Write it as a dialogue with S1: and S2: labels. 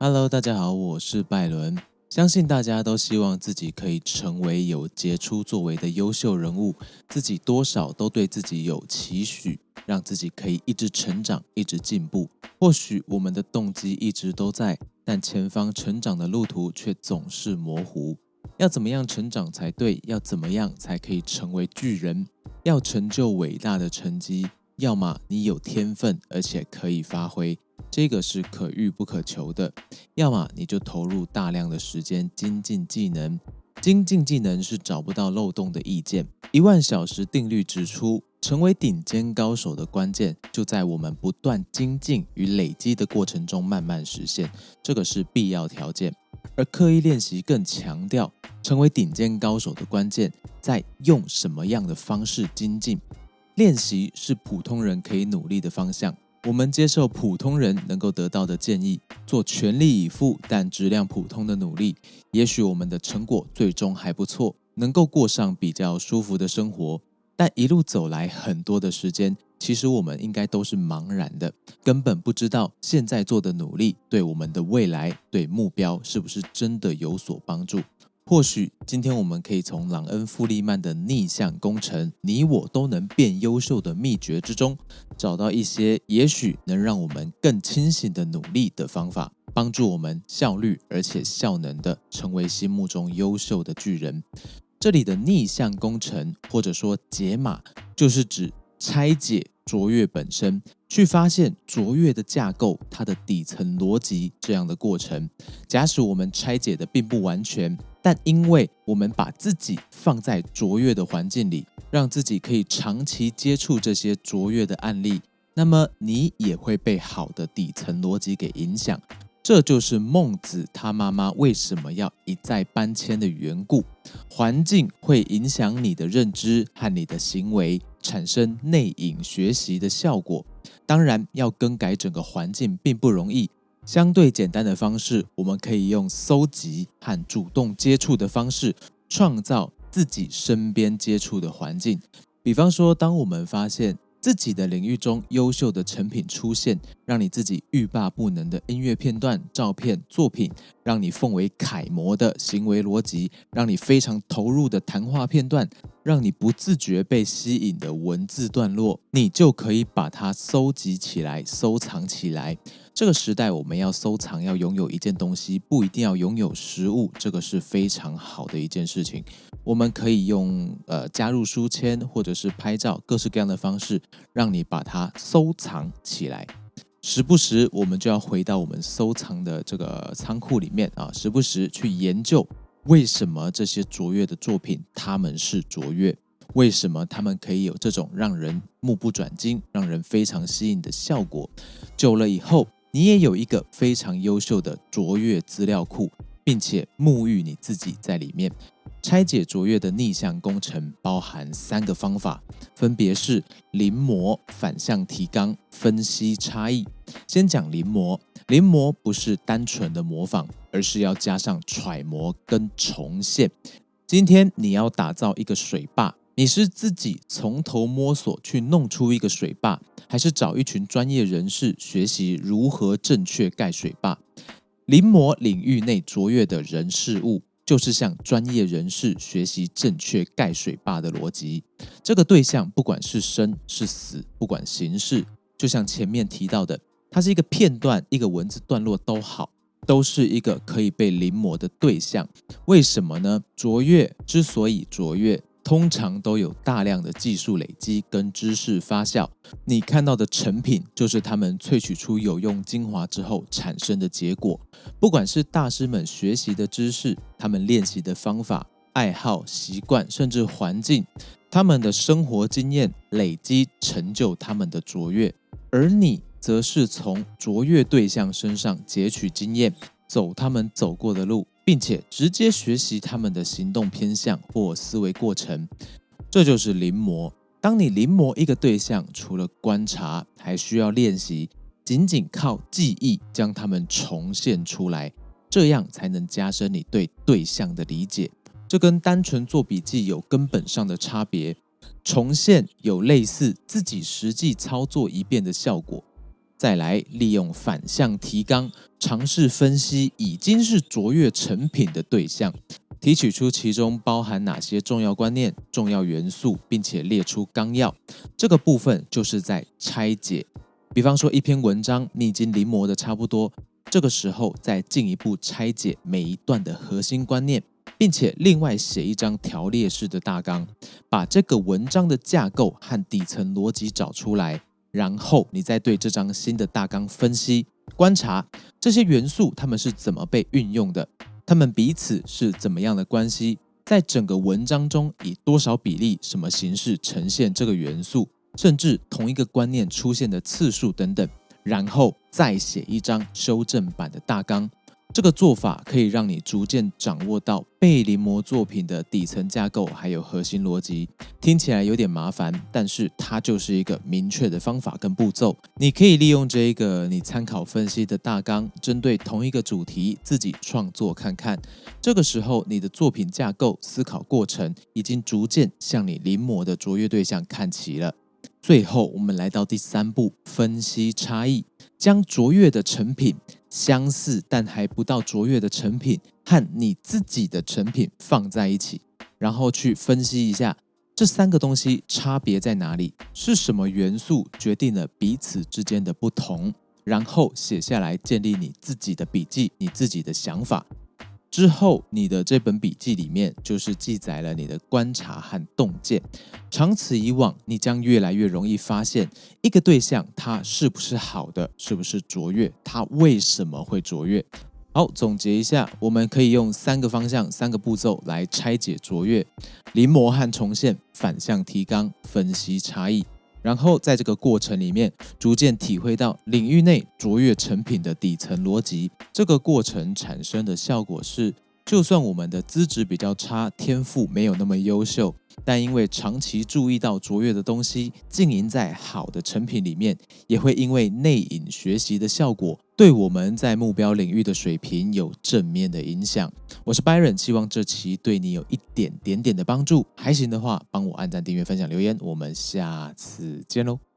S1: Hello，大家好，我是拜伦。相信大家都希望自己可以成为有杰出作为的优秀人物，自己多少都对自己有期许，让自己可以一直成长，一直进步。或许我们的动机一直都在，但前方成长的路途却总是模糊。要怎么样成长才对？要怎么样才可以成为巨人？要成就伟大的成绩，要么你有天分，而且可以发挥，这个是可遇不可求的。要么你就投入大量的时间精进技能，精进技能是找不到漏洞的意见。10000小时定律指出，成为顶尖高手的关键就在我们不断精进与累积的过程中慢慢实现，这个是必要条件。而刻意练习更强调，成为顶尖高手的关键在用什么样的方式精进。练习是普通人可以努力的方向，我们接受普通人能够得到的建议，做全力以赴但质量普通的努力，也许我们的成果最终还不错，能够过上比较舒服的生活。但一路走来很多的时间，其实我们应该都是茫然的，根本不知道现在做的努力对我们的未来、对目标是不是真的有所帮助。或许今天我们可以从朗恩·富利曼的逆向工程，你我都能变优秀的秘诀之中，找到一些也许能让我们更清醒的努力的方法，帮助我们效率而且效能的成为心目中优秀的巨人。这里的逆向工程或者说解码，就是指拆解卓越本身，去发现卓越的架构，它的底层逻辑这样的过程。假使我们拆解的并不完全，但因为我们把自己放在卓越的环境里，让自己可以长期接触这些卓越的案例，那么你也会被好的底层逻辑给影响。这就是孟子他妈妈为什么要一再搬迁的缘故。环境会影响你的认知和你的行为，产生内隐学习的效果。当然，要更改整个环境并不容易。相对简单的方式，我们可以用搜集和主动接触的方式，创造自己身边接触的环境。比方说，当我们发现自己的领域中优秀的成品出现，让你自己欲罢不能的音乐片段、照片、作品，让你奉为楷模的行为逻辑，让你非常投入的谈话片段，让你不自觉被吸引的文字段落，你就可以把它收集起来、收藏起来。这个时代，我们要收藏、要拥有一件东西，不一定要拥有实物，这个是非常好的一件事情。我们可以用加入书签或者是拍照，各式各样的方式，让你把它收藏起来。时不时我们就要回到我们收藏的这个仓库里面啊，时不时去研究为什么这些卓越的作品他们是卓越，为什么他们可以有这种让人目不转睛、让人非常吸引的效果。久了以后，你也有一个非常优秀的卓越资料库，并且沐浴你自己在里面。拆解卓越的逆向工程包含3个方法，分别是临摹、反向提纲、分析差异。先讲临摹，临摹不是单纯的模仿，而是要加上揣摩跟重现。今天你要打造一个水坝，你是自己从头摸索去弄出一个水坝，还是找一群专业人士学习如何正确盖水坝？临摹领域内卓越的人事物，就是向专业人士学习正确盖水坝的逻辑。这个对象不管是生是死，不管形式，就像前面提到的，它是一个片段、一个文字段落都好，都是一个可以被临摹的对象。为什么呢？卓越之所以卓越，通常都有大量的技术累积跟知识发酵，你看到的成品就是他们萃取出有用精华之后产生的结果。不管是大师们学习的知识，他们练习的方法、爱好、习惯，甚至环境，他们的生活经验累积成就他们的卓越。而你则是从卓越对象身上截取经验，走他们走过的路，并且直接学习他们的行动偏向或思维过程。这就是临摹。当你临摹一个对象，除了观察，还需要练习，仅仅靠记忆将它们重现出来，这样才能加深你对对象的理解。这跟单纯做笔记有根本上的差别。重现有类似自己实际操作一遍的效果，再来利用反向提纲，尝试分析已经是卓越成品的对象，提取出其中包含哪些重要观念、重要元素，并且列出纲要。这个部分就是在拆解。比方说一篇文章你已经临摹的差不多，这个时候再进一步拆解每一段的核心观念，并且另外写一张条列式的大纲，把这个文章的架构和底层逻辑找出来，然后你再对这张新的大纲分析、观察这些元素它们是怎么被运用的，它们彼此是怎么样的关系，在整个文章中以多少比例、什么形式呈现这个元素，甚至同一个观念出现的次数等等，然后再写一张修正版的大纲。这个做法可以让你逐渐掌握到被临摹作品的底层架构还有核心逻辑。听起来有点麻烦，但是它就是一个明确的方法跟步骤。你可以利用这一个你参考分析的大纲，针对同一个主题自己创作看看。这个时候你的作品架构、思考过程已经逐渐向你临摹的卓越对象看齐了。最后我们来到第3步，分析差异，将卓越的成品、相似但还不到卓越的成品和你自己的成品放在一起，然后去分析一下这3个东西差别在哪里，是什么元素决定了彼此之间的不同，然后写下来建立你自己的笔记、你自己的想法。之后你的这本笔记里面就是记载了你的观察和洞见，长此以往，你将越来越容易发现一个对象它是不是好的，是不是卓越，它为什么会卓越。好，总结一下，我们可以用3个方向、3个步骤来拆解卓越：临摹和重现、反向提纲、分析差异。然后在这个过程里面，逐渐体会到领域内卓越成品的底层逻辑。这个过程产生的效果是，就算我们的资质比较差，天赋没有那么优秀，但因为长期注意到卓越的东西，浸淫在好的成品里面，也会因为内隐学习的效果，对我们在目标领域的水平有正面的影响。我是 Byron， 希望这期对你有一点点的帮助。还行的话，帮我按赞、订阅、分享、留言，我们下次见喽。